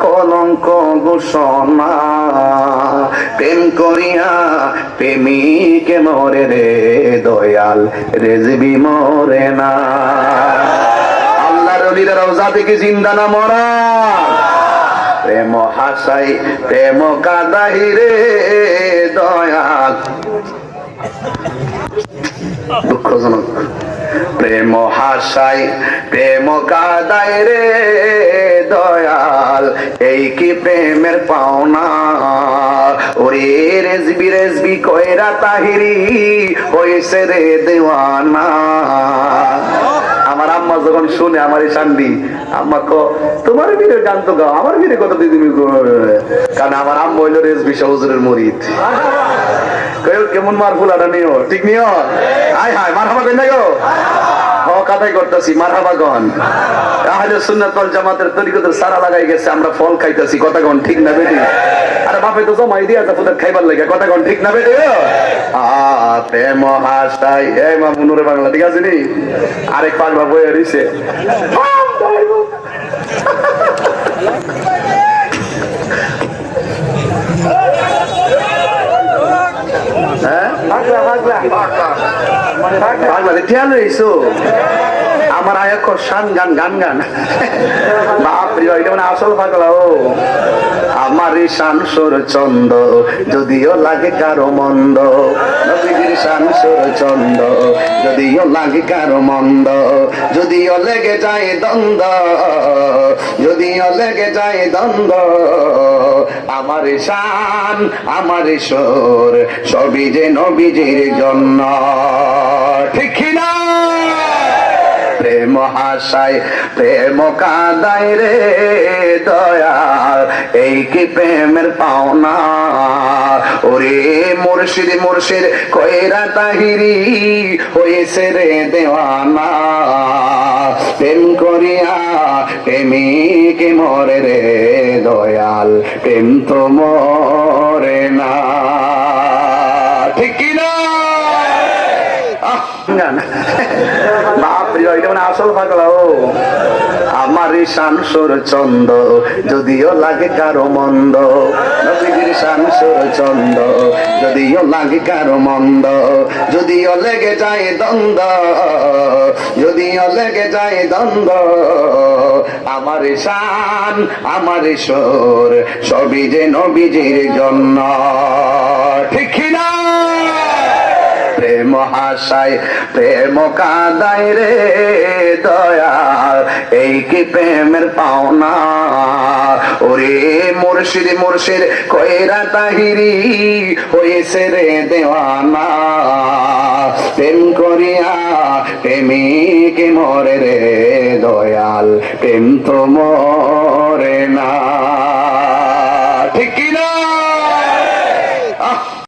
কলঙ্ক ঘোষণা প্রেম করিয়া প্রেমিকে মরে রে দয়াল রেজবি মরে না। আল্লাহর ওলিরা রওজা থেকে জিন্দা না মরা। প্রেম হাসাই প্রেম কাদাই রে দয়াল। দুঃখজনক। প্রেম হাসাই প্রেম কাদাই রে দয়াল, এই কি প্রেমের পাওনা। ওরে রেজবি রেজবি কয়রা তাহিরি হইছে রে দেওয়ানা। আমার আম্মা যখন শুনে আমার এই শান্তি, আম্মা তোমার ভিডিও গান তো গাও, আমার ভিডিও কত দিদি। কারণ আমার আম্মা হইল রেজবি শাহ হুজুরের মুরিদ। কেমন মার ফুলাটা নিও, ঠিক নিও। হাই হাই মারহাবা কই না গো, কাদাই করতেছি মারহাবা গন। আহলে সুন্নাত ওয়াল জামাতের তরিকতের সারা লাগাই গেছে, আমরা ফল খাইতেছি, কথা গন ঠিক না বেটি। আরে বাপে তো জমাই দিয়া যা ফুটার খাইবার লাগে, কথা গন ঠিক না বেটি। প্রেম হাসাই এই মা মুনুরে বাংলা, ঠিক আছে নি। আরেক পাগলা বইয়ে রইছে। আমার আয়াক শান গান গান গান বাপরি এটা মানে আসল পাগলা। ও আমার শান সুর চন্দ যদিও লাগে কারো মন্দ, নবীজির শান সুর চন্দ যদিও লাগে কারো মন্দ, যদিও লেগে যায় দ্বন্দ্ব, যদিও লেগে যায় দ্বন্দ্ব, আমার শান আমার সুর সবই যে নবীজির জন্য, ঠিক না। প্রেম হাসাই প্রেম কাদাই রে দয়াল, এই কি প্রেমের পাওনা। ওরে মুর্শিদ মুর্শিদ কয়রা তাহিরি হয়েছে রে দেওয়ানা। প্রেম করিয়া প্রেমিকে মরে রে দয়াল, প্রেম তো মরে না, ঠিক না। বাপরি এটা মানে আসল পাগলা। ও আমার শান সুর চন্দ যদিও লাগে কারো মন্দ, নবীজির শান সুর চন্দ যদিও লাগে কারো মন্দ, যদিও লেগে যায় দ্বন্দ্ব, যদিও লেগে যায় দ্বন্দ্ব, আমার শান আমার সুর সবই যে নবীজির জন্য, ঠিক না। প্রেম হাসাই প্রেম কাদাই রে দয়াল, এই কি প্রেমের পাওনা। ওরে মুর্শিদ মুর্শিদ কয়রা তাহিরি হয়েছে রে দেওয়ানা। প্রেম করিয়া প্রেমিকে মরে রে দয়াল, প্রেম তো